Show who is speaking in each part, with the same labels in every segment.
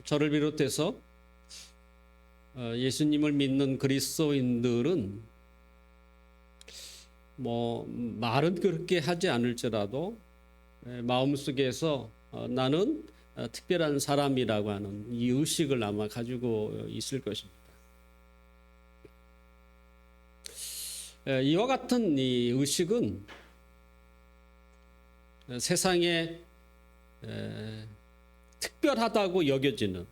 Speaker 1: 저를 비롯해서 예수님을 믿는 그리스도인들은 말은 그렇게 하지 않을지라도 마음속에서 나는 특별한 사람이라고 하는 이 의식을 아마 가지고 있을 것입니다. 이와 같은 이 의식은 세상에 특별하다고 여겨지는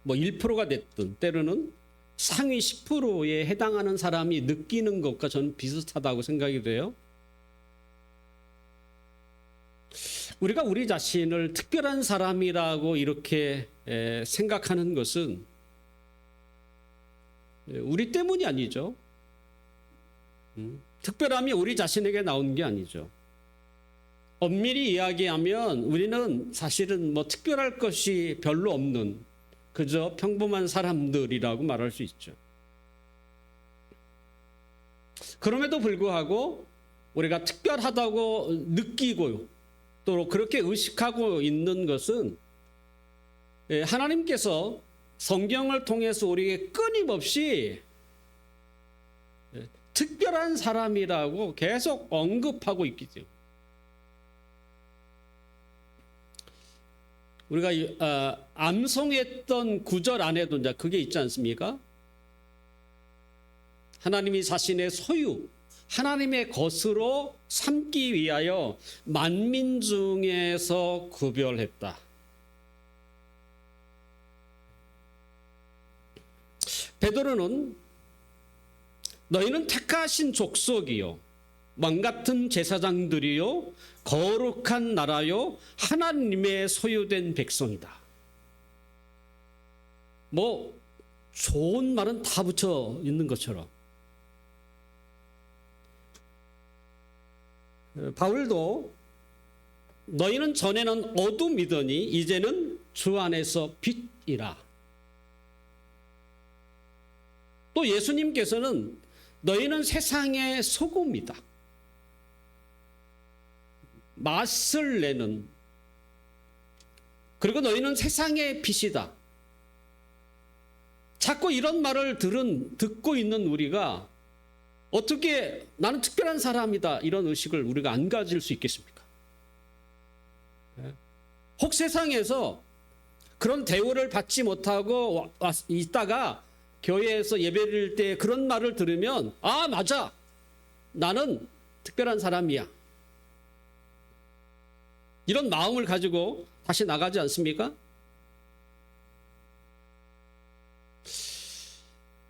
Speaker 1: 1%가 됐든 때로는 상위 10%에 해당하는 사람이 느끼는 것과 저는 비슷하다고 생각이 돼요. 우리가 우리 자신을 특별한 사람이라고 이렇게 생각하는 것은 우리 때문이 아니죠. 특별함이 우리 자신에게 나온 게 아니죠. 엄밀히 이야기하면 우리는 사실은 특별할 것이 별로 없는 그저 평범한 사람들이라고 말할 수 있죠. 그럼에도 불구하고 우리가 특별하다고 느끼고 또 그렇게 의식하고 있는 것은 하나님께서 성경을 통해서 우리에게 끊임없이 특별한 사람이라고 계속 언급하고 있기 때문에 우리가 암송했던 구절 안에도 이제 그게 있지 않습니까? 하나님이 자신의 소유, 하나님의 것으로 삼기 위하여 만민 중에서 구별했다. 베드로는 너희는 택하신 족속이요 왕 같은 제사장들이요 거룩한 나라요 하나님의 소유된 백성이다. 좋은 말은 다 붙여 있는 것처럼 바울도 너희는 전에는 어둠이더니 이제는 주 안에서 빛이라. 또 예수님께서는 너희는 세상의 소금이다. 맛을 내는 그리고 너희는 세상의 빛이다. 자꾸 이런 말을 듣고 있는 우리가 어떻게 나는 특별한 사람이다 이런 의식을 우리가 안 가질 수 있겠습니까? 혹 세상에서 그런 대우를 받지 못하고 있다가 교회에서 예배드릴 때 그런 말을 들으면 맞아 나는 특별한 사람이야 이런 마음을 가지고 다시 나가지 않습니까?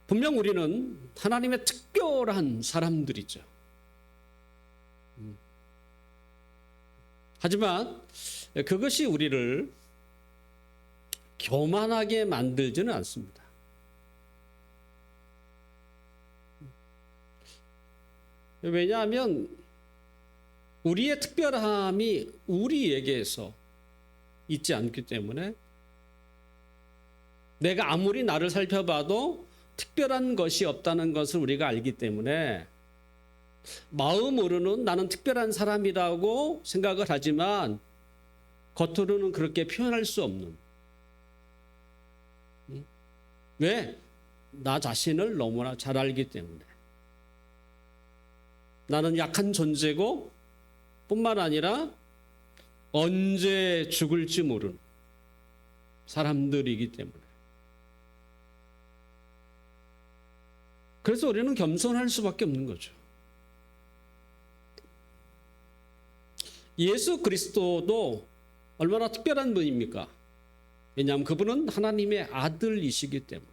Speaker 1: 분명 우리는 하나님의 특별한 사람들이죠. 하지만 그것이 우리를 교만하게 만들지는 않습니다. 왜냐하면 우리의 특별함이 우리에게서 있지 않기 때문에 내가 아무리 나를 살펴봐도 특별한 것이 없다는 것을 우리가 알기 때문에 마음으로는 나는 특별한 사람이라고 생각을 하지만 겉으로는 그렇게 표현할 수 없는. 왜? 나 자신을 너무나 잘 알기 때문에. 나는 약한 존재고 뿐만 아니라 언제 죽을지 모르는 사람들이기 때문에. 그래서 우리는 겸손할 수밖에 없는 거죠. 예수 그리스도도 얼마나 특별한 분입니까? 왜냐하면 그분은 하나님의 아들이시기 때문에.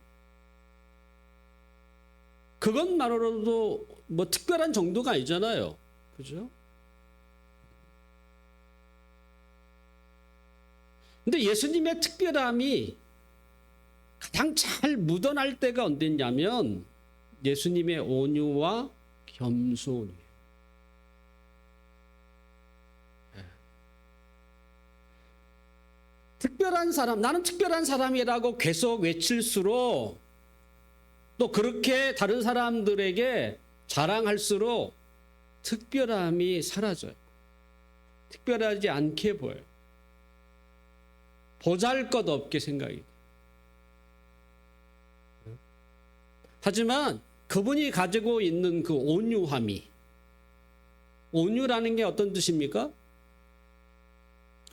Speaker 1: 그것만으로도 특별한 정도가 아니잖아요. 그죠? 근데 예수님의 특별함이 가장 잘 묻어날 때가 언제냐면 예수님의 온유와 겸손이에요. 특별한 사람, 나는 특별한 사람이라고 계속 외칠수록 또 그렇게 다른 사람들에게 자랑할수록 특별함이 사라져요. 특별하지 않게 보여요. 보잘것없게 생각이 돼요. 하지만 그분이 가지고 있는 그 온유함이, 온유라는 게 어떤 뜻입니까?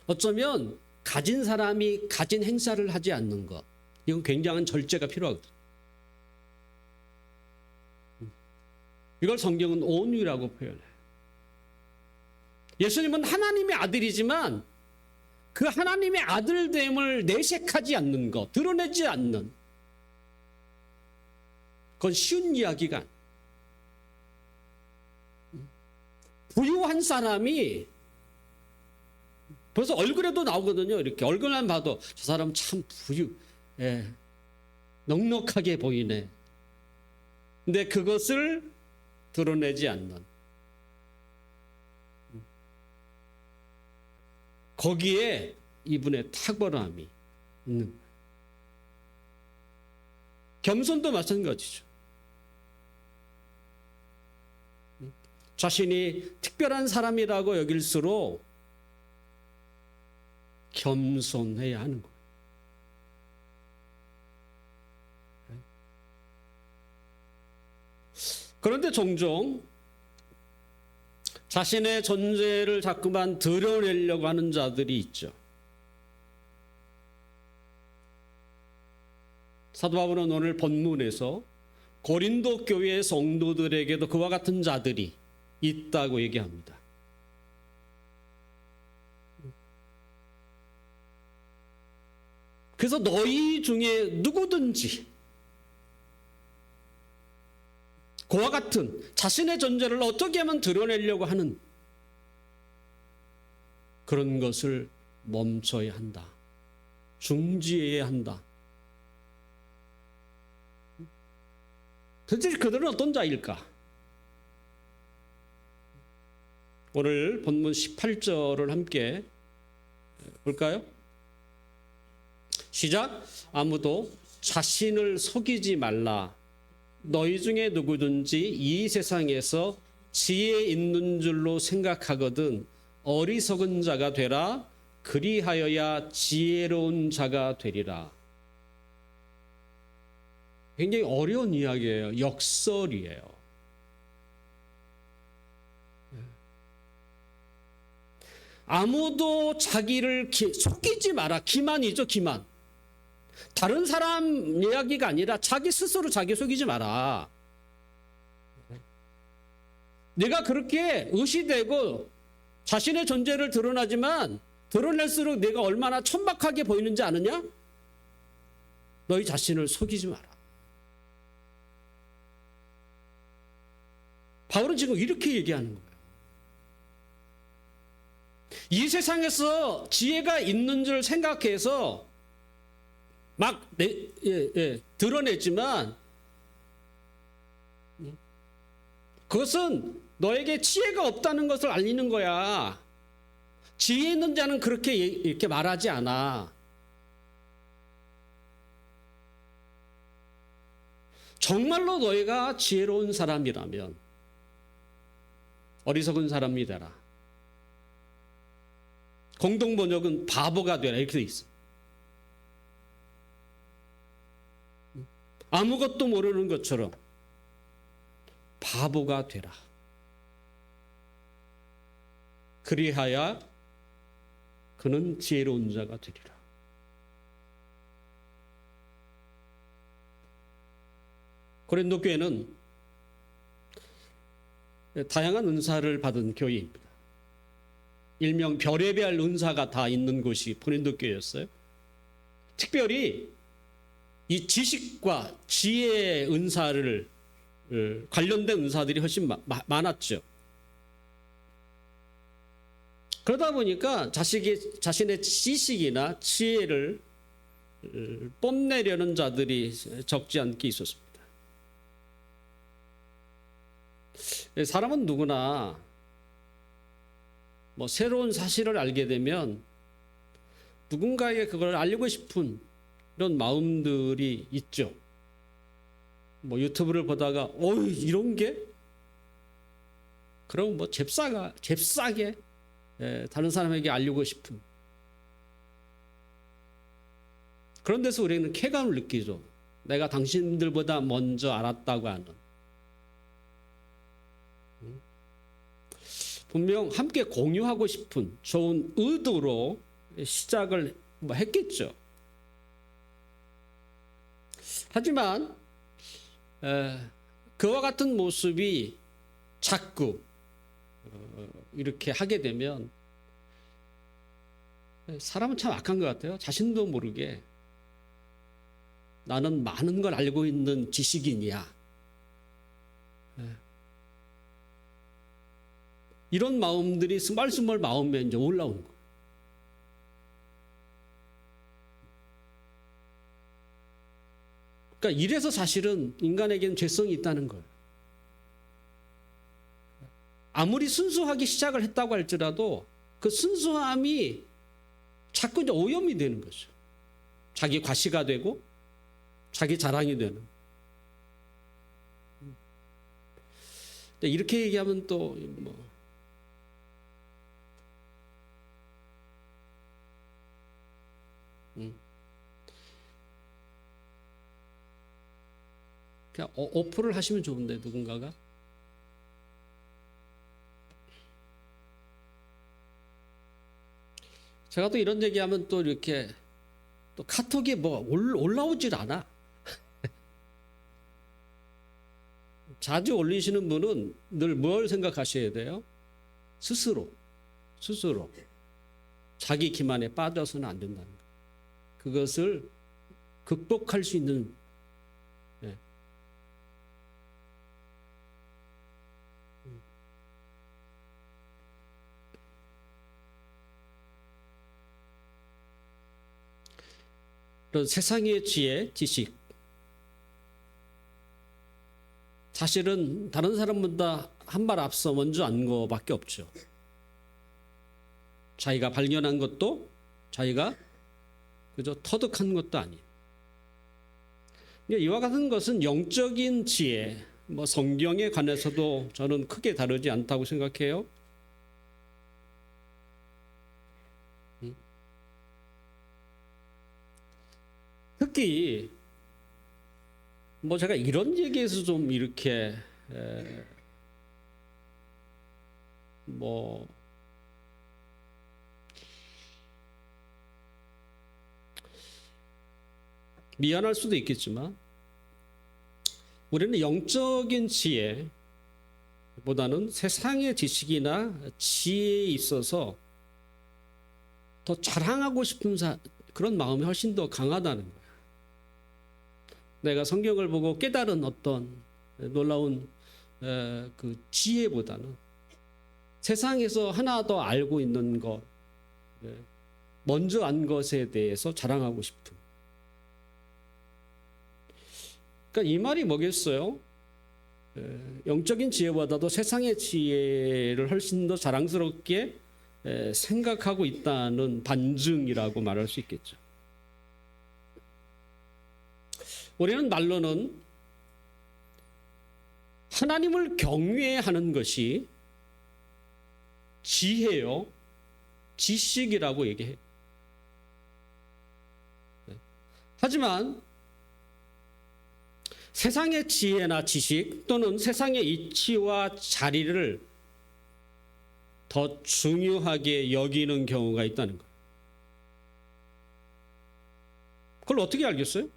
Speaker 1: 어쩌면 가진 사람이 가진 행사를 하지 않는 것, 이건 굉장한 절제가 필요하거든요. 이걸 성경은 온유라고 표현해요. 예수님은 하나님의 아들이지만 그 하나님의 아들됨을 내색하지 않는 것, 드러내지 않는, 그건 쉬운 이야기가 아니에요. 부유한 사람이 벌써 얼굴에도 나오거든요. 이렇게 얼굴만 봐도 저 사람 참 넉넉하게 보이네. 근데 그것을 드러내지 않는, 거기에 이분의 탁월함이 있는 거예요. 겸손도 마찬가지죠. 자신이 특별한 사람이라고 여길수록 겸손해야 하는 거예요. 그런데 종종 자신의 존재를 자꾸만 드러내려고 하는 자들이 있죠. 사도 바울은 오늘 본문에서 고린도 교회의 성도들에게도 그와 같은 자들이 있다고 얘기합니다. 그래서 너희 중에 누구든지 그와 같은 자신의 존재를 어떻게 하면 드러내려고 하는 그런 것을 멈춰야 한다. 중지해야 한다. 도대체 그들은 어떤 자일까? 오늘 본문 18절을 함께 볼까요? 시작. 아무도 자신을 속이지 말라. 너희 중에 누구든지 이 세상에서 지혜 있는 줄로 생각하거든 어리석은 자가 되라. 그리하여야 지혜로운 자가 되리라. 굉장히 어려운 이야기예요. 역설이에요. 아무도 자기를 속이지 마라. 기만이죠, 기만. 다른 사람 이야기가 아니라 자기 스스로 자기 속이지 마라. 내가 그렇게 의시되고 자신의 존재를 드러나지만 드러낼수록 내가 얼마나 천박하게 보이는지 아느냐? 너희 자신을 속이지 마라. 바울은 지금 이렇게 얘기하는 거예요. 이 세상에서 지혜가 있는 줄 생각해서 막 드러내지만 그것은 너에게 지혜가 없다는 것을 알리는 거야. 지혜 있는 자는 그렇게 이렇게 말하지 않아. 정말로 너희가 지혜로운 사람이라면 어리석은 사람이 되라. 공동 번역은 바보가 되라 이렇게 돼 있어. 아무것도 모르는 것처럼 바보가 되라. 그리하여 그는 지혜로운 자가 되리라. 고린도 교회는 다양한 은사를 받은 교회입니다. 일명 별의별 은사가 다 있는 곳이 고린도 교회였어요. 특별히 이 지식과 지혜의 은사를 관련된 은사들이 훨씬 많았죠. 그러다 보니까 자신의 지식이나 지혜를 뽐내려는 자들이 적지 않게 있었습니다. 사람은 누구나 새로운 사실을 알게 되면 누군가에게 그걸 알리고 싶은 이런 마음들이 있죠. 유튜브를 보다가 이런 게? 그럼 잽싸게 다른 사람에게 알리고 싶은. 그런 데서 우리는 쾌감을 느끼죠. 내가 당신들보다 먼저 알았다고 하는. 분명 함께 공유하고 싶은 좋은 의도로 시작을 했겠죠. 하지만 그와 같은 모습이 자꾸 이렇게 하게 되면 사람은 참 악한 것 같아요. 자신도 모르게 나는 많은 걸 알고 있는 지식인이야. 이런 마음들이 스멀스멀 마음에 이제 올라오는 거예요. 그러니까 이래서 사실은 인간에게는 죄성이 있다는 거예요. 아무리 순수하게 시작을 했다고 할지라도 그 순수함이 자꾸 이제 오염이 되는 거죠. 자기 과시가 되고 자기 자랑이 되는. 이렇게 얘기하면 또 뭐 그냥 어플을 하시면 좋은데 누군가가. 제가 또 이런 얘기하면 또 이렇게 또 카톡에 뭐 올라오질 않아. 자주 올리시는 분은 늘 뭘 생각하셔야 돼요? 스스로 자기 기만에 빠져서는 안 된다는 거. 그것을 극복할 수 있는 그런 세상의 지혜, 지식. 사실은 다른 사람보다 한 발 앞서 먼저 안 거밖에 없죠. 자기가 발견한 것도 자기가 그저 터득한 것도 아니에요. 이와 같은 것은 영적인 지혜, 뭐 성경에 관해서도 저는 크게 다르지 않다고 생각해요. 특히 뭐 제가 이런 얘기에서 좀 이렇게 뭐 미안할 수도 있겠지만 우리는 영적인 지혜보다는 세상의 지식이나 지혜에 있어서 더 자랑하고 싶은 그런 마음이 훨씬 더 강하다는 거예요. 내가 성경을 보고 깨달은 어떤 놀라운 그 지혜보다는 세상에서 하나 더 알고 있는 것, 먼저 안 것에 대해서 자랑하고 싶은. 그러니까 이 말이 뭐겠어요? 영적인 지혜보다도 세상의 지혜를 훨씬 더 자랑스럽게 생각하고 있다는 반증이라고 말할 수 있겠죠. 우리는 말로는 하나님을 경외하는 것이 지혜요, 지식이라고 얘기해요. 하지만 세상의 지혜나 지식 또는 세상의 이치와 자리를 더 중요하게 여기는 경우가 있다는 거예요. 그걸 어떻게 알겠어요?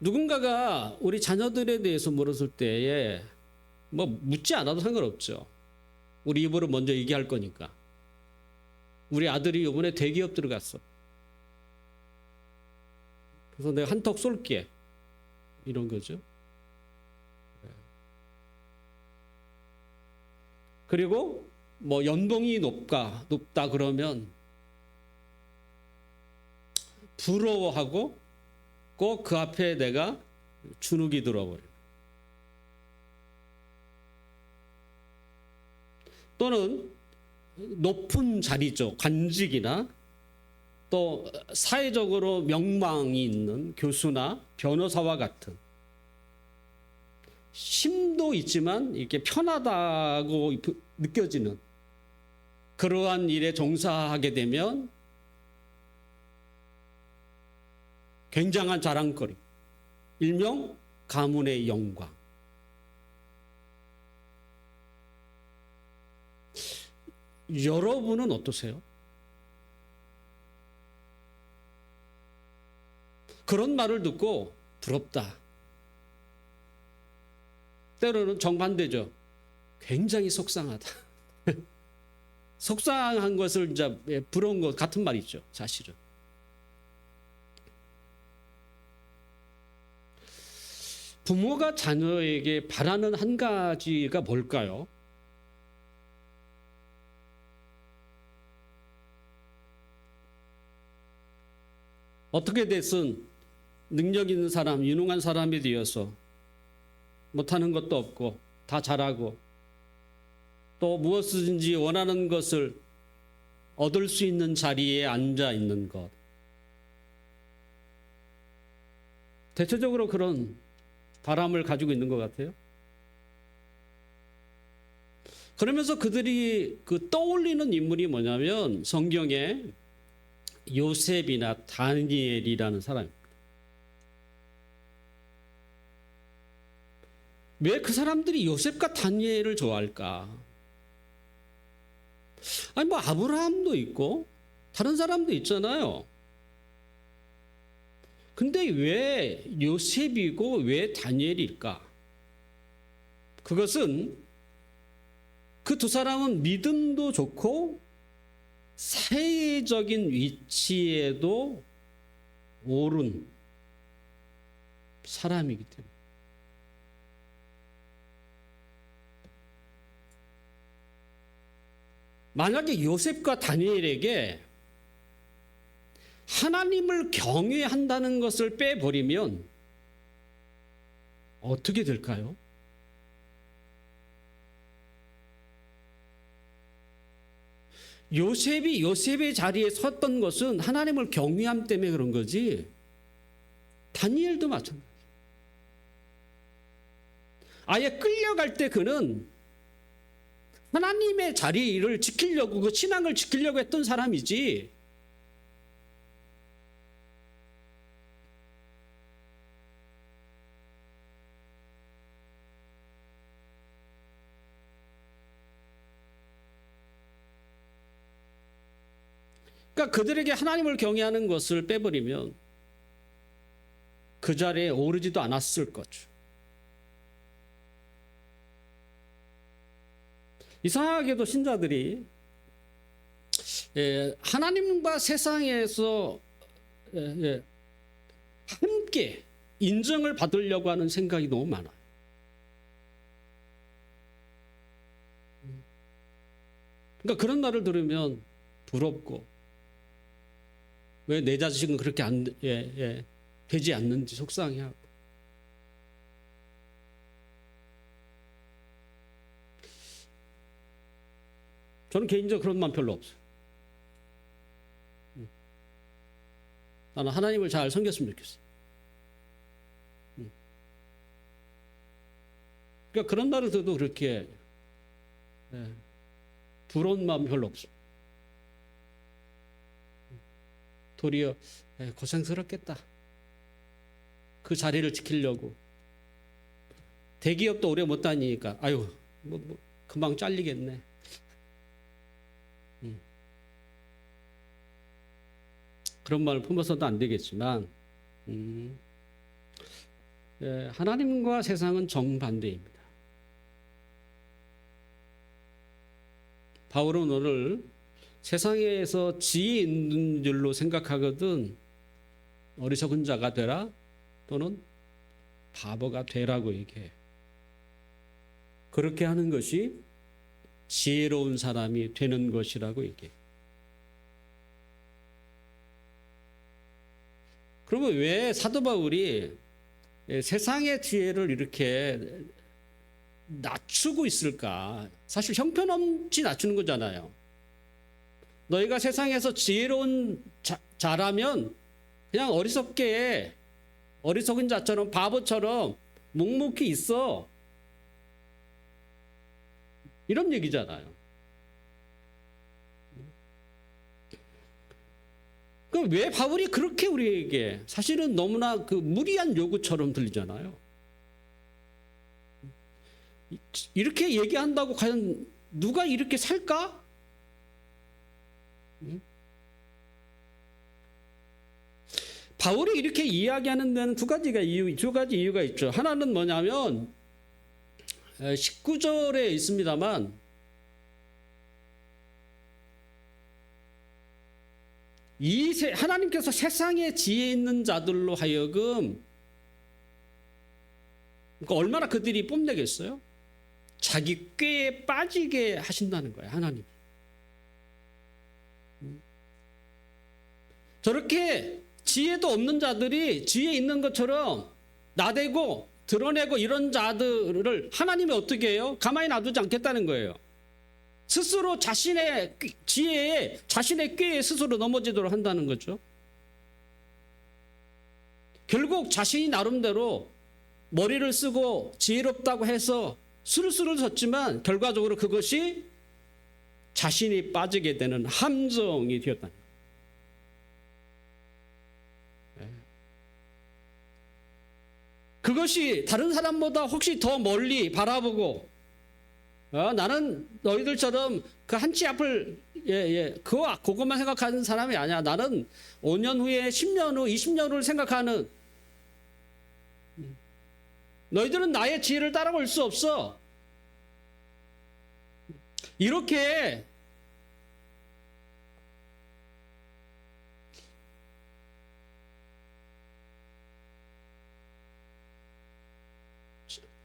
Speaker 1: 누군가가 우리 자녀들에 대해서 물었을 때에 뭐 묻지 않아도 상관없죠. 우리 입으로 먼저 얘기할 거니까. 우리 아들이 이번에 대기업 들어갔어. 그래서 내가 한턱 쏠게. 이런 거죠. 그리고 뭐 연봉이 높다 그러면 부러워하고 꼭 그 앞에 내가 주눅이 들어버려요. 또는 높은 자리죠. 관직이나 또 사회적으로 명망이 있는 교수나 변호사와 같은 힘도 있지만 이렇게 편하다고 느껴지는 그러한 일에 종사하게 되면 굉장한 자랑거리, 일명 가문의 영광. 여러분은 어떠세요? 그런 말을 듣고 부럽다. 때로는 정반대죠. 굉장히 속상하다. 속상한 것을 이제 부러운 것 같은 말이죠, 사실은. 부모가 자녀에게 바라는 한 가지가 뭘까요? 어떻게 됐든 능력 있는 사람, 유능한 사람이 되어서 못하는 것도 없고 다 잘하고 또 무엇이든지 원하는 것을 얻을 수 있는 자리에 앉아 있는 것. 대체적으로 그런 바람을 가지고 있는 것 같아요. 그러면서 그들이 떠올리는 인물이 뭐냐면 성경에 요셉이나 다니엘이라는 사람입니다. 왜 그 사람들이 요셉과 다니엘을 좋아할까? 아니 뭐 아브라함도 있고 다른 사람도 있잖아요. 근데 왜 요셉이고 왜 다니엘일까? 그것은 그 두 사람은 믿음도 좋고 사회적인 위치에도 오른 사람이기 때문에. 만약에 요셉과 다니엘에게 하나님을 경외한다는 것을 빼버리면 어떻게 될까요? 요셉이 요셉의 자리에 섰던 것은 하나님을 경외함 때문에 그런 거지, 다니엘도 마찬가지예요. 아예 끌려갈 때 그는 하나님의 자리를 지키려고, 그 신앙을 지키려고 했던 사람이지, 그러니까 그들에게 하나님을 경외하는 것을 빼버리면 그 자리에 오르지도 않았을 거죠. 이상하게도 신자들이 하나님과 세상에서 함께 인정을 받으려고 하는 생각이 너무 많아요. 그러니까 그런 말을 들으면 부럽고, 왜 내 자식은 그렇게 되지 않는지 속상해하고. 저는 개인적으로 그런 마음 별로 없어요. 나는 하나님을 잘 섬겼으면 좋겠어요. 그러니까 그런 말을 들어도 그렇게 부러운 마음 별로 없어요. 도리어 고생스럽겠다. 그 자리를 지키려고. 대기업도 오래 못 다니니까 아유 뭐 금방 잘리겠네. 그런 말을 품어서도 안 되겠지만 하나님과 세상은 정반대입니다. 바울은 오늘 세상에서 지혜 있는 줄로 생각하거든 어리석은 자가 되라 또는 바보가 되라고 얘기해요. 그렇게 하는 것이 지혜로운 사람이 되는 것이라고 얘기해요. 그러면 왜 사도 바울이 세상의 지혜를 이렇게 낮추고 있을까? 사실 형편없이 낮추는 거잖아요. 너희가 세상에서 지혜로운 자라면 그냥 어리석은 자처럼 바보처럼 묵묵히 있어. 이런 얘기잖아요. 그럼 왜 바울이 그렇게 우리에게 사실은 너무나 그 무리한 요구처럼 들리잖아요. 이렇게 얘기한다고 과연 누가 이렇게 살까? 바울이 이렇게 이야기하는 데는 두 가지 이유가 있죠. 하나는 뭐냐면 19절에 있습니다만 하나님께서 세상에 지혜 있는 자들로 하여금 그러니까 얼마나 그들이 뽐내겠어요? 자기 꾀에 빠지게 하신다는 거예요, 하나님. 저렇게 지혜도 없는 자들이 지혜 있는 것처럼 나대고 드러내고 이런 자들을 하나님이 어떻게 해요? 가만히 놔두지 않겠다는 거예요. 스스로 자신의 지혜에, 자신의 꾀에 스스로 넘어지도록 한다는 거죠. 결국 자신이 나름대로 머리를 쓰고 지혜롭다고 해서 술술을 섰지만 결과적으로 그것이 자신이 빠지게 되는 함정이 되었다는 거예요. 그것이 다른 사람보다 혹시 더 멀리 바라보고 나는 너희들처럼 그 한 치 앞을 그것만 생각하는 사람이 아니야. 나는 5년 후에 10년 후 20년 후를 생각하는 너희들은 나의 지혜를 따라올 수 없어. 이렇게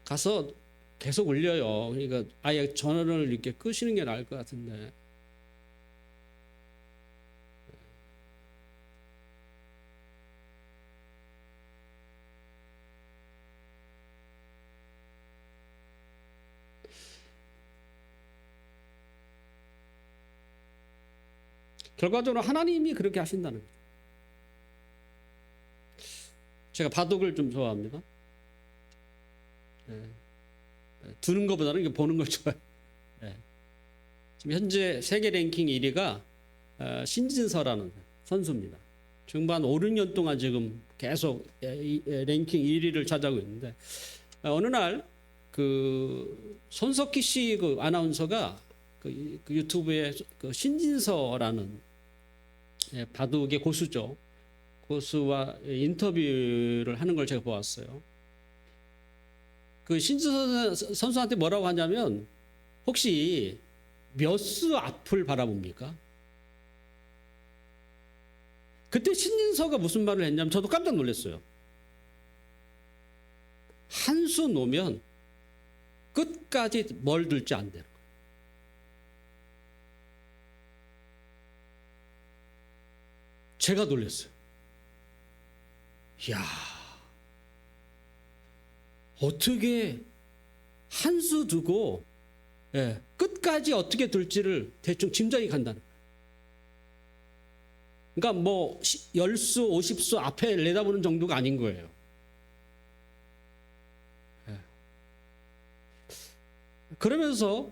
Speaker 1: 가서 계속 울려요. 그러니까 아예 전원을 이렇게 끄시는 게 나을 것 같은데. 결과적으로 하나님이 그렇게 하신다는 거죠. 제가 바둑을 좀 좋아합니다. 두는 것보다는 이게 보는 걸 좋아해요. 지금 현재 세계 랭킹 1위가 신진서라는 선수입니다. 중반 5, 6년 동안 지금 계속 랭킹 1위를 차지하고 있는데 어느 날 그 손석희 씨 그 아나운서가 그 유튜브에 그 신진서라는 바둑의 고수죠. 고수와 인터뷰를 하는 걸 제가 보았어요. 그 신진서 선수한테 뭐라고 하냐면 혹시 몇 수 앞을 바라봅니까? 그때 신진서가 무슨 말을 했냐면 저도 깜짝 놀랐어요. 한 수 놓으면 끝까지 뭘 들지 안 되는 거예요. 제가 놀랐어요. 이야, 어떻게 한 수 두고 끝까지 어떻게 들지를 대충 짐작이 간다는 거예요. 그러니까 뭐 10수, 50수 앞에 내다보는 정도가 아닌 거예요. 그러면서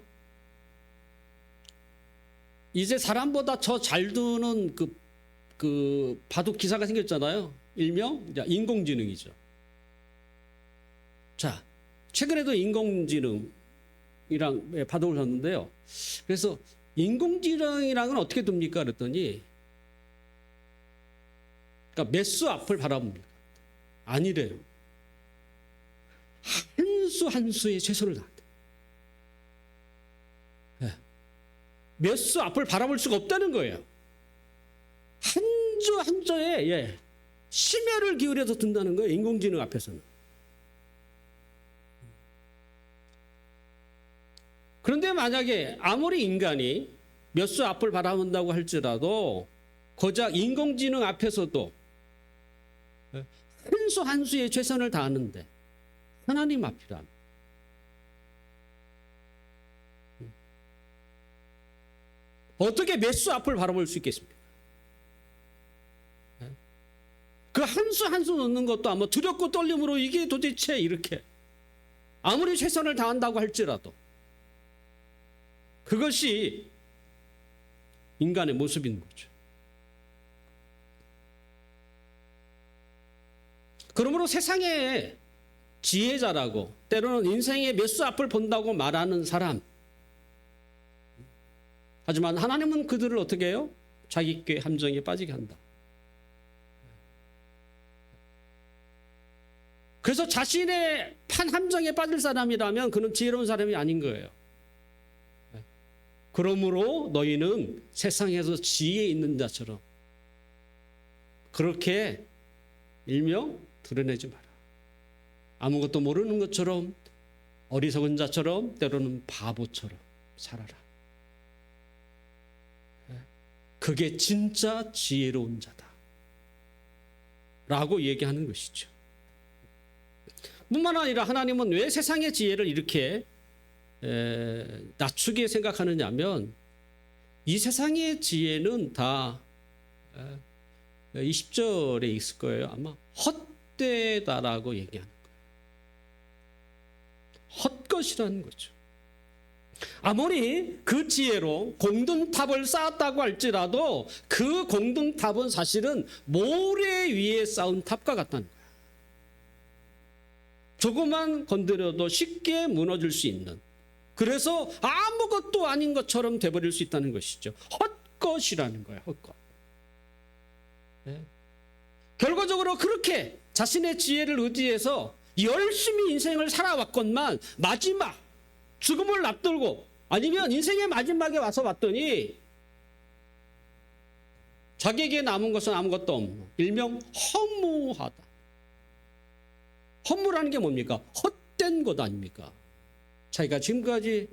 Speaker 1: 이제 사람보다 더 잘 두는 그 바둑 기사가 생겼잖아요. 일명 인공지능이죠. 자, 최근에도 인공지능이랑 바둑을 쳤는데요. 그래서 인공지능이랑은 어떻게 둡니까? 그랬더니 그러니까 몇 수 앞을 바라봅니까? 아니래요. 한 수 한 수에 최선을 다한다. 몇 수 앞을 바라볼 수가 없다는 거예요. 한 주 한 주에 심혈을 기울여서 둔다는 거예요. 인공지능 앞에서는. 그런데 만약에 아무리 인간이 몇 수 앞을 바라본다고 할지라도 고작 인공지능 앞에서도 한 수 한 수에 최선을 다하는데 하나님 앞이란 어떻게 몇 수 앞을 바라볼 수 있겠습니까? 그 한 수 한 수 넣는 것도 아마 두렵고 떨림으로 이게 도대체 이렇게 아무리 최선을 다한다고 할지라도 그것이 인간의 모습인 거죠. 그러므로 세상의 지혜자라고 때로는 인생의 몇 수 앞을 본다고 말하는 사람, 하지만 하나님은 그들을 어떻게 해요? 자기 꾀 함정에 빠지게 한다. 그래서 자신의 판 함정에 빠질 사람이라면 그는 지혜로운 사람이 아닌 거예요. 그러므로 너희는 세상에서 지혜 있는 자처럼 그렇게 일명 드러내지 마라. 아무것도 모르는 것처럼, 어리석은 자처럼, 때로는 바보처럼 살아라. 그게 진짜 지혜로운 자다 라고 얘기하는 것이죠. 뿐만 아니라 하나님은 왜 세상의 지혜를 이렇게 낮추게 생각하느냐 하면, 이 세상의 지혜는 다 20절에 있을 거예요. 아마 헛되다라고 얘기하는 거예요. 헛것이라는 거죠. 아무리 그 지혜로 공든탑을 쌓았다고 할지라도 그 공든탑은 사실은 모래 위에 쌓은 탑과 같다는 거예요. 조금만 건드려도 쉽게 무너질 수 있는, 그래서 아무것도 아닌 것처럼 돼버릴 수 있다는 것이죠. 헛것이라는 거예요. 헛것. 네. 결과적으로 그렇게 자신의 지혜를 의지해서 열심히 인생을 살아왔건만 마지막 죽음을 앞두고, 아니면 인생의 마지막에 와서 봤더니 자기에게 남은 것은 아무것도 없는, 일명 허무하다. 허무라는 게 뭡니까? 헛된 것 아닙니까? 자기가 지금까지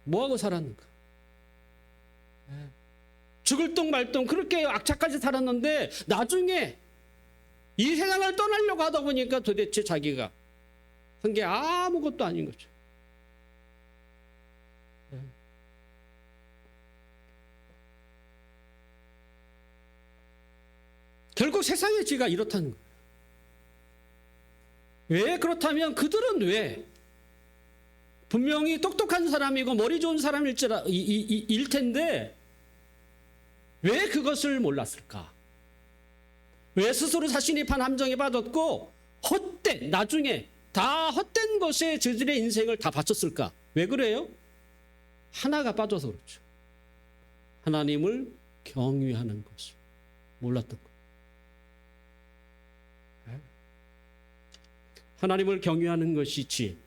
Speaker 1: 뭐하고 살았는가? 죽을 둥 말 둥 그렇게 악착같이 살았는데 나중에 이 세상을 떠나려고 하다 보니까 도대체 자기가 한 게 아무것도 아닌 거죠. 결국 세상의 지가 이렇다는 거예요. 왜 그렇다면 그들은 왜 분명히 똑똑한 사람이고 머리 좋은 사람일 텐데 왜 그것을 몰랐을까? 왜 스스로 자신이 판 함정에 빠졌고 헛된, 나중에 다 헛된 것에 저들의 인생을 다 바쳤을까? 왜 그래요? 하나가 빠져서 그렇죠. 하나님을 경외하는 것을 몰랐던 거예요. 하나님을 경외하는 것이 지혜입니다.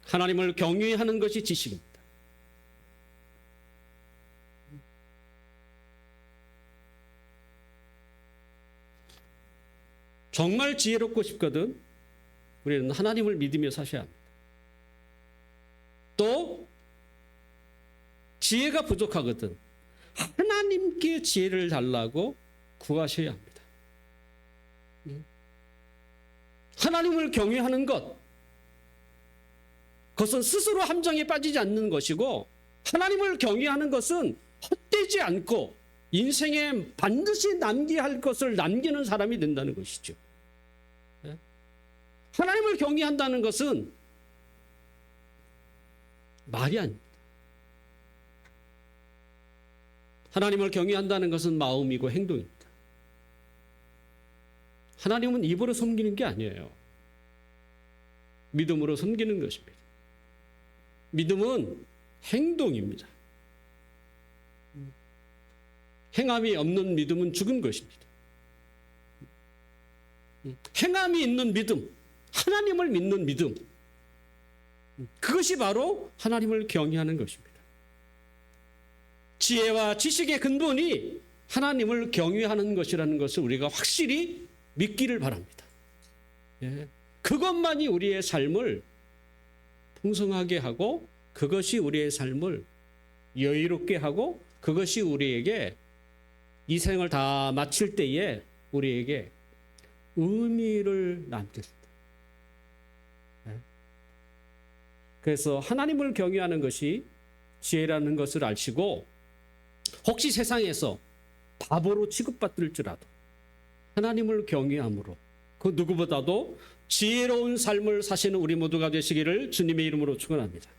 Speaker 1: 하나님을 경외하는 것이 지식입니다. 정말 지혜롭고 싶거든 우리는 하나님을 믿으며 사셔야 합니다. 또 지혜가 부족하거든 하나님께 지혜를 달라고 구하셔야 합니다. 하나님을 경외하는 것, 그것은 스스로 함정에 빠지지 않는 것이고, 하나님을 경외하는 것은 헛되지 않고 인생에 반드시 남겨야 할 것을 남기는 사람이 된다는 것이죠. 하나님을 경외한다는 것은 말이 아닙니다. 하나님을 경외한다는 것은 마음이고 행동입니다. 하나님은 입으로 섬기는 게 아니에요. 믿음으로 섬기는 것입니다. 믿음은 행동입니다. 행함이 없는 믿음은 죽은 것입니다. 행함이 있는 믿음, 하나님을 믿는 믿음, 그것이 바로 하나님을 경외하는 것입니다. 지혜와 지식의 근본이 하나님을 경외하는 것이라는 것을 우리가 확실히 믿기를 바랍니다. 그것만이 우리의 삶을 풍성하게 하고, 그것이 우리의 삶을 여유롭게 하고, 그것이 우리에게 이 생을 다 마칠 때에 우리에게 의미를 남겼습니다. 그래서 하나님을 경외하는 것이 지혜라는 것을 아시고, 혹시 세상에서 바보로 취급받을지라도 하나님을 경외함으로 그 누구보다도 지혜로운 삶을 사시는 우리 모두가 되시기를 주님의 이름으로 축원합니다.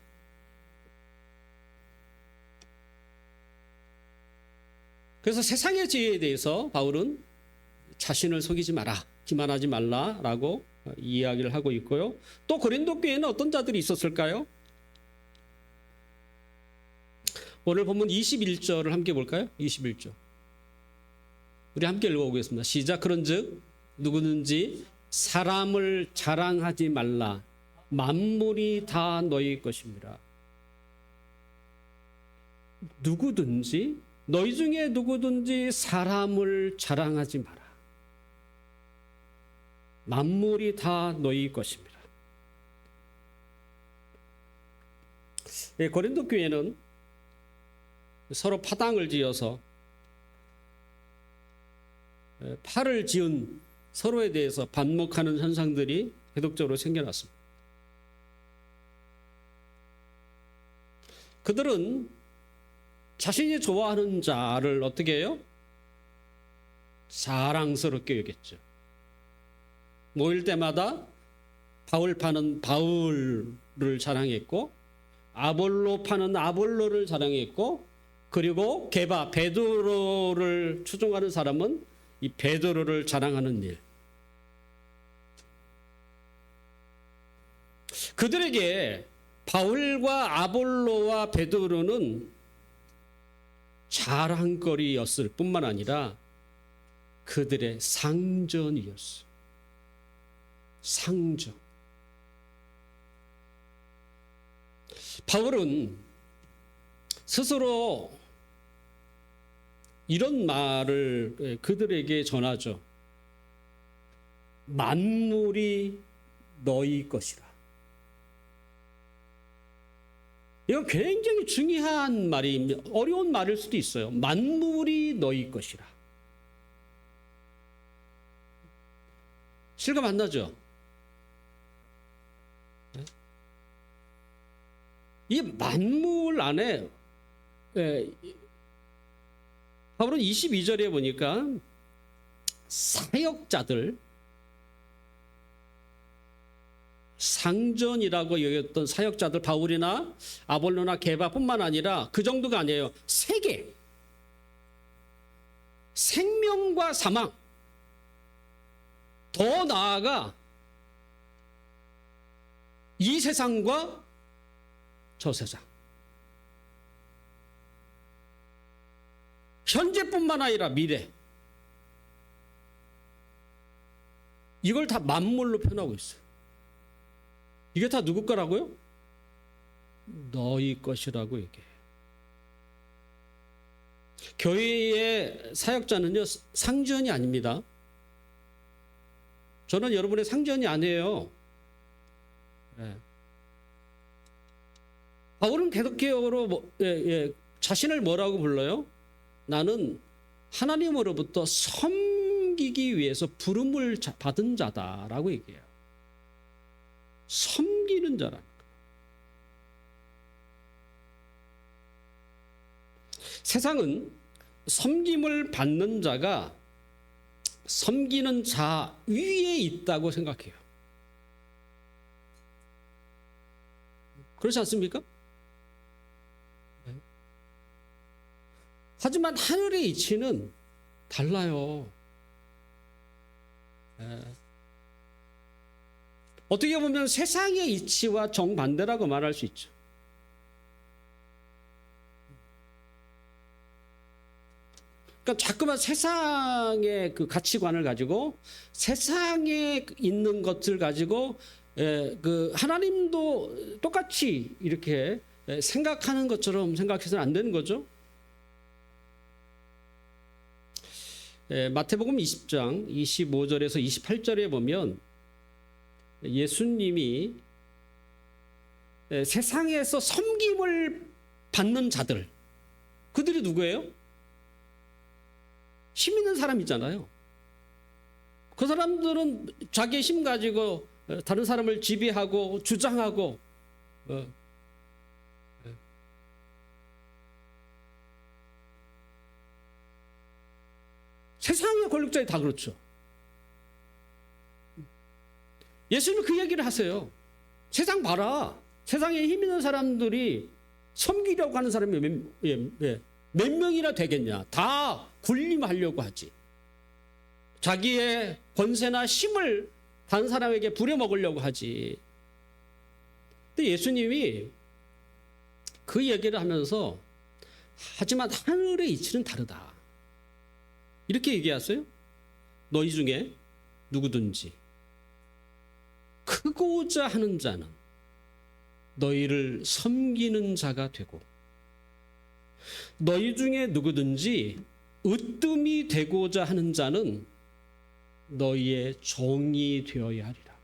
Speaker 1: 그래서 세상의 지혜에 대해서 바울은 자신을 속이지 마라, 기만하지 말라라고 이야기를 하고 있고요. 또 고린도 교회에는 어떤 자들이 있었을까요? 오늘 본문 21절을 함께 볼까요? 21절. 우리 함께 읽어보겠습니다. 시작. 그런즉 누구든지 사람을 자랑하지 말라. 만물이 다 너희 것입니다. 누구든지, 너희 중에 누구든지 사람을 자랑하지 마라. 만물이 다 너희 것입니다. 고린도 교회는 서로 파당을 지어서 팔을 지은 서로에 대해서 반목하는 현상들이 계속적으로 생겨났습니다. 그들은 자신이 좋아하는 자를 어떻게 해요? 자랑스럽게 여겼죠. 모일 때마다 바울 파는 바울을 자랑했고, 아볼로 파는 아볼로를 자랑했고, 그리고 게바 베드로를 추종하는 사람은 이 베드로를 자랑하는 일. 그들에게 바울과 아볼로와 베드로는 자랑거리였을 뿐만 아니라 그들의 상전이었어요. 상전. 바울은 스스로 이런 말을 그들에게 전하죠. 만물이 너희 것이라. 이건 굉장히 중요한 말입니다. 어려운 말일 수도 있어요. 만물이 너희 것이라. 실감 안 나죠? 이 만물 안에 바울은 22절에 보니까 사역자들, 상전이라고 여겼던 사역자들, 바울이나 아볼로나 게바뿐만 아니라 그 정도가 아니에요. 세계, 생명과 사망, 더 나아가 이 세상과 저 세상, 현재뿐만 아니라 미래, 이걸 다 만물로 표현하고 있어요. 이게 다 누구 거라고요? 너희 것이라고 얘기해요. 교회의 사역자는요, 상전이 아닙니다. 저는 여러분의 상전이 아니에요. 네. 바울은 계속적으로 자신을 뭐라고 불러요? 나는 하나님으로부터 섬기기 위해서 부름을 받은 자다라고 얘기해요. 섬기는 자라는 거예요. 세상은 섬김을 받는 자가 섬기는 자 위에 있다고 생각해요. 그렇지 않습니까? 하지만 하늘의 이치는 달라요. 어떻게 보면 세상의 이치와 정반대라고 말할 수 있죠. 그러니까 자꾸만 세상의 그 가치관을 가지고 세상에 있는 것을 가지고 그 하나님도 똑같이 이렇게 생각하는 것처럼 생각해서는 안 되는 거죠. 마태복음 20장 25절에서 28절에 보면 예수님이 세상에서 섬김을 받는 자들, 그들이 누구예요? 힘 있는 사람이잖아요. 그 사람들은 자기의 힘 가지고 다른 사람을 지배하고 주장하고 세상의 권력자들이 다 그렇죠. 예수님은 그 얘기를 하세요. 세상 봐라. 세상에 힘 있는 사람들이 섬기려고 하는 사람이 몇 명이나 되겠냐. 다 군림하려고 하지. 자기의 권세나 힘을 다른 사람에게 부려먹으려고 하지. 근데 예수님이 그 얘기를 하면서 하지만 하늘의 이치는 다르다. 이렇게 얘기하세요. 너희 중에 누구든지 크고자 하는 자는 너희를 섬기는 자가 되고 너희 중에 누구든지 으뜸이 되고자 하는 자는 너희의 종이 되어야 하리라.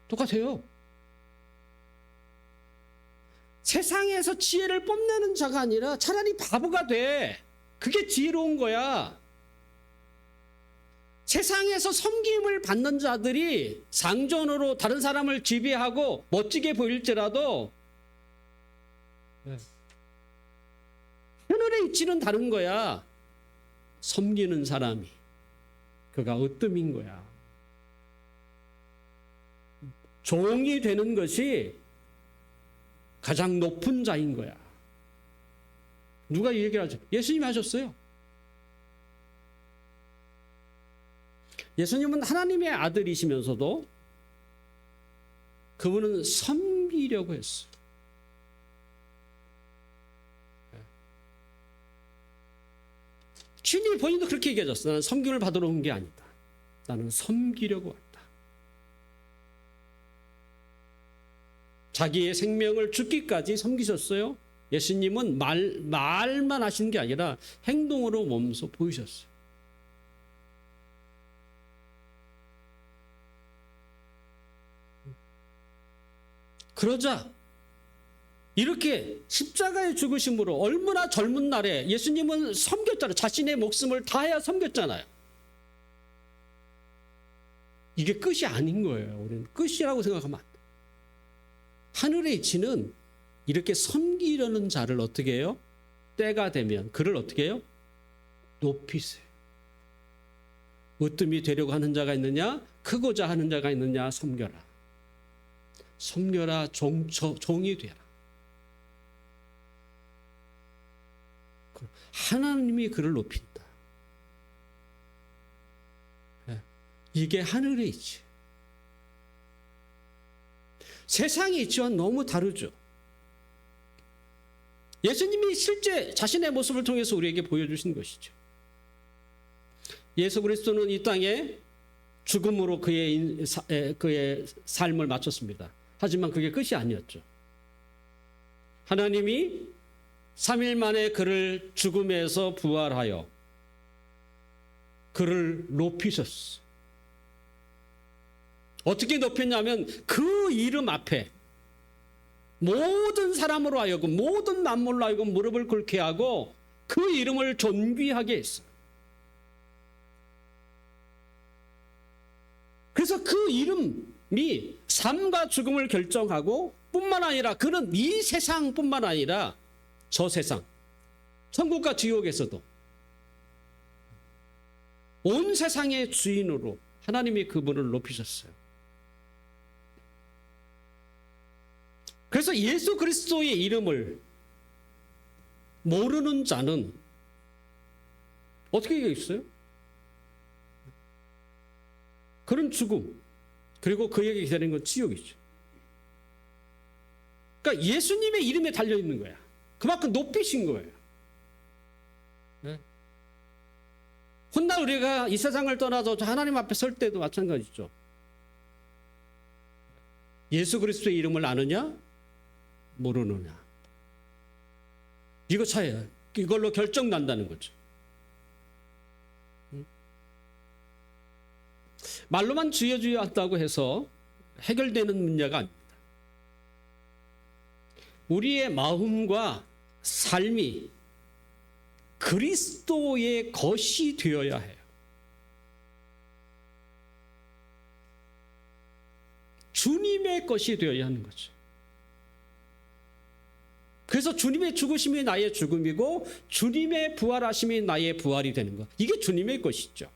Speaker 1: 똑같아요. 세상에서 지혜를 뽐내는 자가 아니라 차라리 바보가 돼. 그게 지혜로운 거야. 세상에서 섬김을 받는 자들이 상전으로 다른 사람을 지배하고 멋지게 보일지라도 하늘의 이치는 다른 거야. 섬기는 사람이 그가 으뜸인 거야. 종이 되는 것이 가장 높은 자인 거야. 누가 이 얘기를 하죠? 예수님이 하셨어요. 예수님은 하나님의 아들이시면서도 그분은 섬기려고 했어요. 주님이 본인도 그렇게 얘기하셨어요. 나는 섬김을 받으러 온 게 아니다. 나는 섬기려고 왔다. 자기의 생명을 죽기까지 섬기셨어요. 예수님은 말만 하신 게 아니라 행동으로 몸소 보이셨어요. 그러자 이렇게 십자가의 죽으심으로 얼마나 젊은 날에 예수님은 섬겼잖아요. 자신의 목숨을 다해야 섬겼잖아요. 이게 끝이 아닌 거예요. 우리는 끝이라고 생각하면 안 돼요. 하늘의 이치는 이렇게 섬기려는 자를 어떻게 해요? 때가 되면 그를 어떻게 해요? 높이세요. 으뜸이 되려고 하는 자가 있느냐? 크고자 하는 자가 있느냐? 섬겨라. 섬겨라. 종이 되라. 하나님이 그를 높인다. 이게 하늘의 이치. 세상의 이치와 너무 다르죠. 예수님이 실제 자신의 모습을 통해서 우리에게 보여주신 것이죠. 예수 그리스도는 이 땅에 죽음으로 그의 삶을 마쳤습니다. 하지만 그게 끝이 아니었죠. 하나님이 3일 만에 그를 죽음에서 부활하여 그를 높이셨어요. 어떻게 높였냐면 그 이름 앞에 모든 사람으로 하여금 모든 만물로 하여금 무릎을 꿇게 하고 그 이름을 존귀하게 했어요. 그래서 그 이름이 삶과 죽음을 결정하고 뿐만 아니라 그는 이 세상뿐만 아니라 저 세상, 천국과 지옥에서도 온 세상의 주인으로 하나님이 그분을 높이셨어요. 그래서 예수 그리스도의 이름을 모르는 자는 어떻게 되겠어요? 그런 죽음, 그리고 그에게 기다리는 건 지옥이죠. 그러니까 예수님의 이름에 달려있는 거야. 그만큼 높이신 거예요. 네? 훗날 우리가 이 세상을 떠나서 하나님 앞에 설 때도 마찬가지죠. 예수 그리스도의 이름을 아느냐? 모르느냐? 이거 차이야. 이걸로 결정 난다는 거죠. 말로만 주여 주여 한다고 해서 해결되는 문제가 아닙니다. 우리의 마음과 삶이 그리스도의 것이 되어야 해요. 주님의 것이 되어야 하는 거죠. 그래서 주님의 죽으심이 나의 죽음이고 주님의 부활하심이 나의 부활이 되는 것. 이게 주님의 것이죠.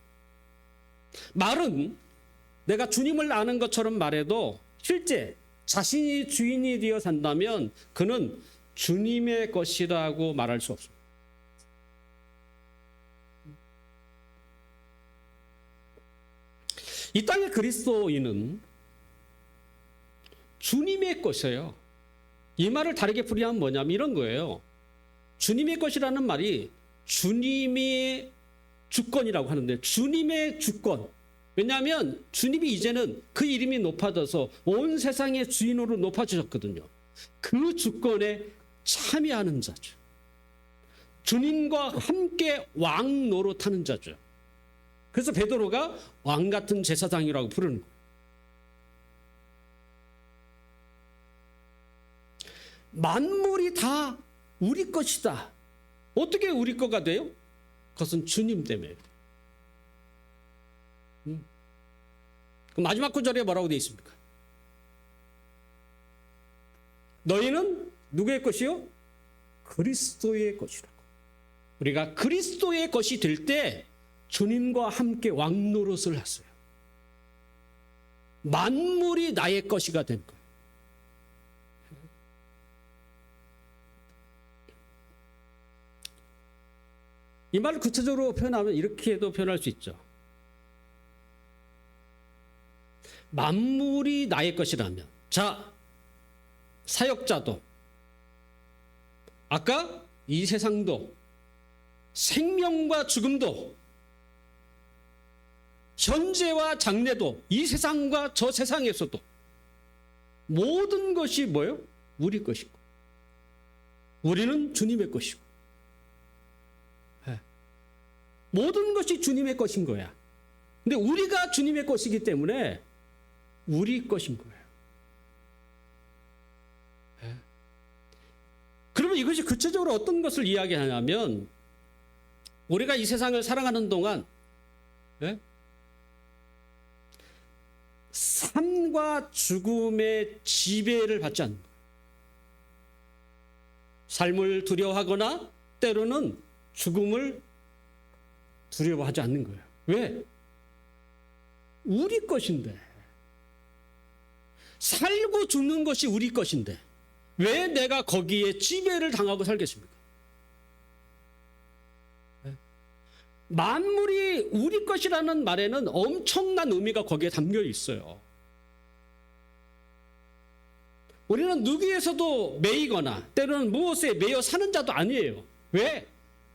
Speaker 1: 말은 내가 주님을 아는 것처럼 말해도 실제 자신이 주인이 되어 산다면 그는 주님의 것이라고 말할 수 없습니다. 이 땅의 그리스도인은 주님의 것이에요. 이 말을 다르게 풀이하면 뭐냐면 이런 거예요. 주님의 것이라는 말이 주님의 주권이라고 하는데, 주님의 주권. 왜냐하면 주님이 이제는 그 이름이 높아져서 온 세상의 주인으로 높아지셨거든요. 그 주권에 참여하는 자죠. 주님과 함께 왕 노릇하는 자죠. 그래서 베드로가 왕 같은 제사장이라고 부르는 거예요. 만물이 다 우리 것이다. 어떻게 우리 거가 돼요? 그것은 주님 때문에. 그 마지막 구절에 뭐라고 되어 있습니까? 너희는 누구의 것이요? 그리스도의 것이라고. 우리가 그리스도의 것이 될 때 주님과 함께 왕노릇을 했어요. 만물이 나의 것이가 된 거예요. 이 말을 구체적으로 표현하면 이렇게도 표현할 수 있죠. 만물이 나의 것이라면, 자, 사역자도, 아까 이 세상도, 생명과 죽음도, 현재와 장래도, 이 세상과 저 세상에서도 모든 것이 뭐예요? 우리 것이고, 우리는 주님의 것이고, 모든 것이 주님의 것인 거야. 근데 우리가 주님의 것이기 때문에 우리 것인 거예요. 그러면 이것이 구체적으로 어떤 것을 이야기하냐면, 우리가 이 세상을 살아가는 동안 삶과 죽음의 지배를 받지 않는 거예요. 삶을 두려워하거나 때로는 죽음을 두려워하지 않는 거예요. 왜? 우리 것인데. 살고 죽는 것이 우리 것인데 왜 내가 거기에 지배를 당하고 살겠습니까? 만물이 우리 것이라는 말에는 엄청난 의미가 거기에 담겨 있어요. 우리는 누구에서도 매이거나 때로는 무엇에 매여 사는 자도 아니에요. 왜?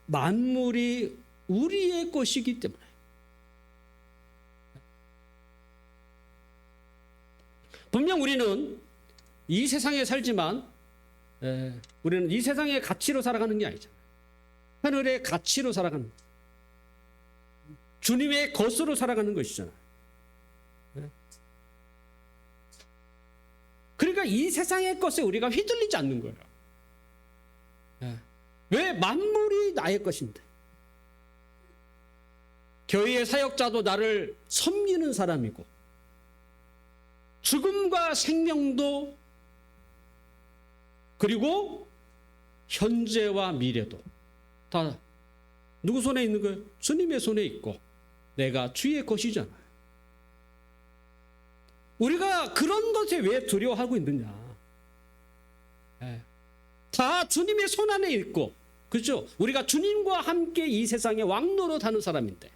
Speaker 1: 만물이 우리의 것이기 때문에. 분명 우리는 이 세상에 살지만 우리는 이 세상의 가치로 살아가는 게 아니잖아요. 하늘의 가치로 살아가는, 주님의 것으로 살아가는 것이잖아요. 그러니까 이 세상의 것에 우리가 휘둘리지 않는 거예요. 왜? 만물이 나의 것인데. 교회의 사역자도 나를 섬기는 사람이고, 죽음과 생명도, 그리고 현재와 미래도 다 누구 손에 있는 거예요? 주님의 손에 있고 내가 주의 것이잖아요. 우리가 그런 것에 왜 두려워하고 있느냐? 다 주님의 손 안에 있고, 그렇죠? 우리가 주님과 함께 이 세상에 왕노릇하는 사람인데,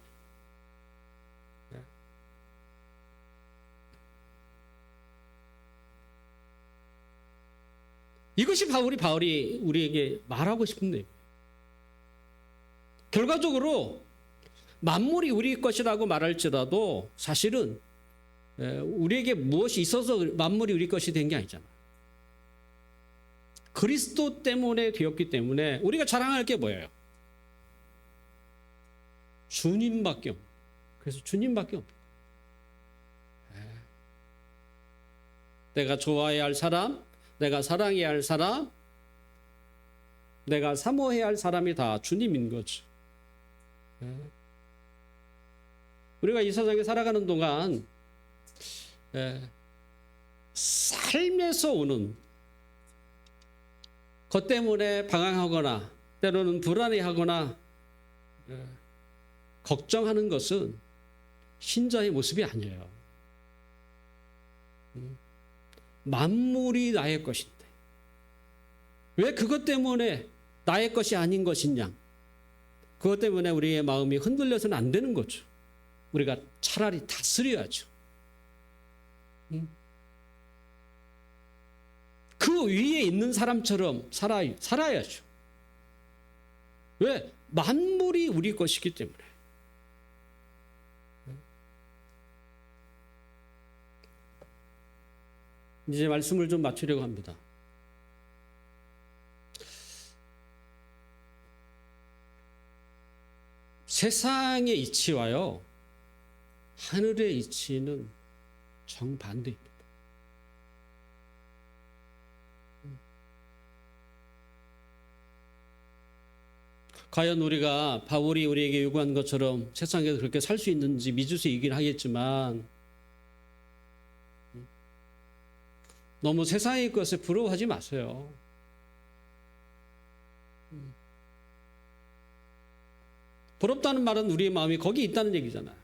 Speaker 1: 이것이 바울이 우리에게 말하고 싶은 내용. 결과적으로 만물이 우리 것이라고 말할지라도 사실은 우리에게 무엇이 있어서 만물이 우리 것이 된 게 아니잖아. 그리스도 때문에 되었기 때문에 우리가 자랑할 게 뭐예요? 주님밖에 없는. 그래서 주님밖에 없는. 내가 좋아해야 할 사람, 내가 사랑해야 할 사람, 내가 사모해야 할 사람이 다 주님인 거죠. 우리가 이 세상에 살아가는 동안 삶에서 오는 것 때문에 방황하거나 때로는 불안해하거나 걱정하는 것은 신자의 모습이 아니에요. 만물이 나의 것인데 왜 그것 때문에 나의 것이 아닌 것이냐? 그것 때문에 우리의 마음이 흔들려서는 안 되는 거죠. 우리가 차라리 다스려야죠. 그 위에 있는 사람처럼 살아야죠. 왜? 만물이 우리 것이기 때문에. 이제 말씀을 좀 맞추려고 합니다. 세상의 이치와요, 하늘의 이치는 정반대입니다. 과연 우리가 바울이 우리에게 요구한 것처럼 세상에서 그렇게 살 수 있는지 미주수이긴 하겠지만, 너무 세상의 것에 부러워하지 마세요. 부럽다는 말은 우리의 마음이 거기 있다는 얘기잖아요.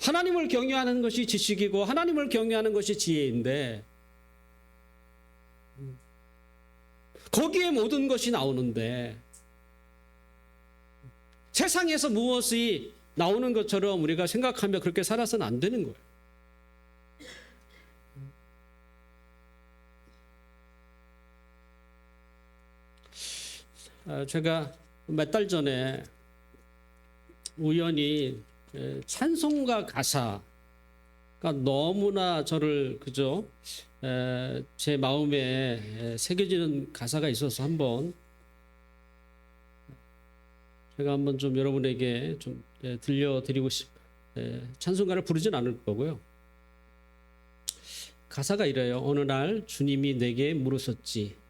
Speaker 1: 하나님을 경외하는 것이 지식이고 하나님을 경외하는 것이 지혜인데, 거기에 모든 것이 나오는데, 세상에서 무엇이 나오는 것처럼 우리가 생각하며 그렇게 살아서는 안 되는 거예요. 제가 몇 달 전에 우연히 찬송가 가사가 너무나 저를 제 마음에 새겨지는 가사가 있어서 제가 한번 좀 여러분에게 좀 들려드리고 찬송가를 부르진 않을 거고요. 가사가 이래요. 어느 날 주님이 내게 물으셨지.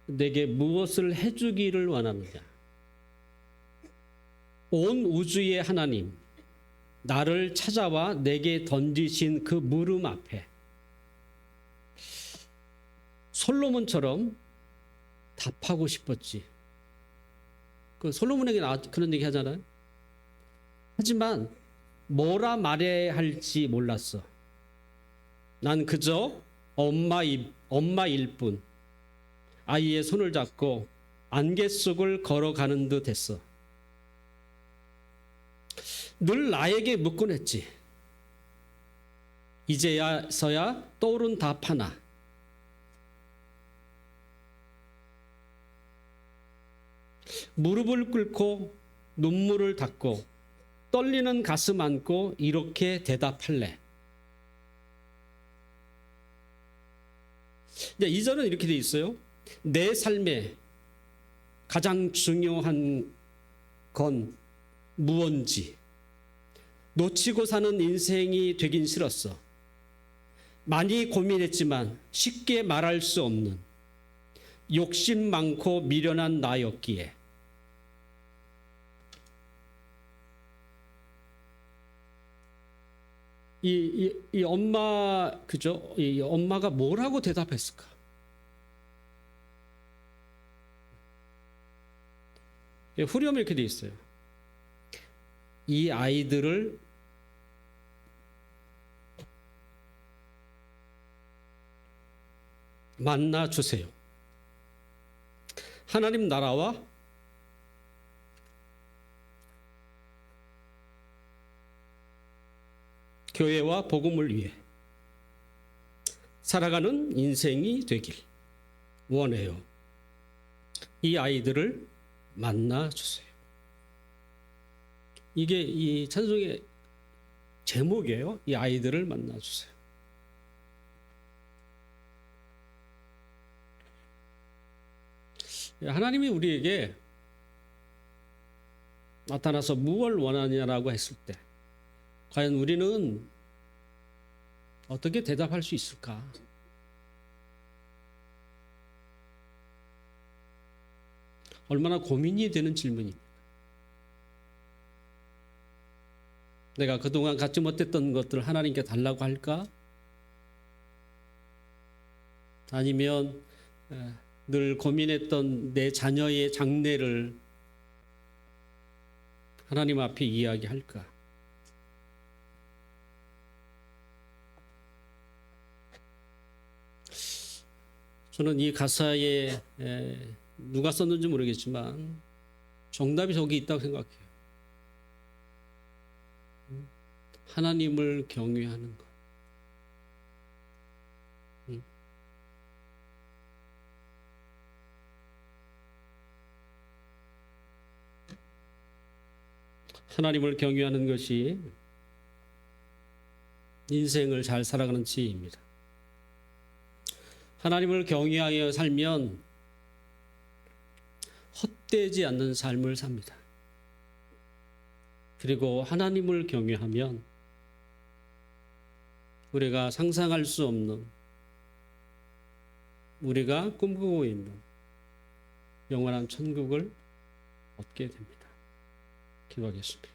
Speaker 1: 내게 무엇을 해주기를 원하느냐. 온 우주의 하나님, 나를 찾아와 내게 던지신 그 물음 앞에 솔로몬처럼 답하고 싶었지. 그 솔로몬에게 그런 얘기 하잖아요. 하지만 뭐라 말해야 할지 몰랐어. 난 그저 엄마일 뿐. 아이의 손을 잡고 안개 속을 걸어가는 듯 했어. 늘 나에게 묻곤 했지. 이제야서야 떠오른 답 하나. 무릎을 꿇고 눈물을 닦고 떨리는 가슴 안고 이렇게 대답할래. 이 절은 이렇게 돼 있어요. 내 삶에 가장 중요한 건 무언지 놓치고 사는 인생이 되긴 싫었어. 많이 고민했지만 쉽게 말할 수 없는 욕심 많고 미련한 나였기에. 이 엄마, 그죠? 이 엄마가 뭐라고 대답했을까? 후렴이 이렇게 돼 있어요. 이 아이들을 만나 주세요. 하나님 나라와 교회와 복음을 위해 살아가는 인생이 되길 원해요. 이 아이들을 만나 주세요. 이게 이 찬송의 제목이에요. 이 아이들을 만나 주세요. 하나님이 우리에게 나타나서 무엇을 원하냐라고 했을 때 과연 우리는 어떻게 대답할 수 있을까? 얼마나 고민이 되는 질문입니다. 내가 그동안 갖지 못했던 것들을 하나님께 달라고 할까? 아니면 늘 고민했던 내 자녀의 장래를 하나님 앞에 이야기할까? 저는 이 가사에 누가 썼는지 모르겠지만 정답이 저기 있다고 생각해요. 하나님을 경외하는 것. 하나님을 경외하는 것이 인생을 잘 살아가는 지혜입니다. 하나님을 경외하여 살면 헛되지 않는 삶을 삽니다. 그리고 하나님을 경외하면 우리가 상상할 수 없는, 우리가 꿈꾸고 있는 영원한 천국을 얻게 됩니다. 기도하겠습니다.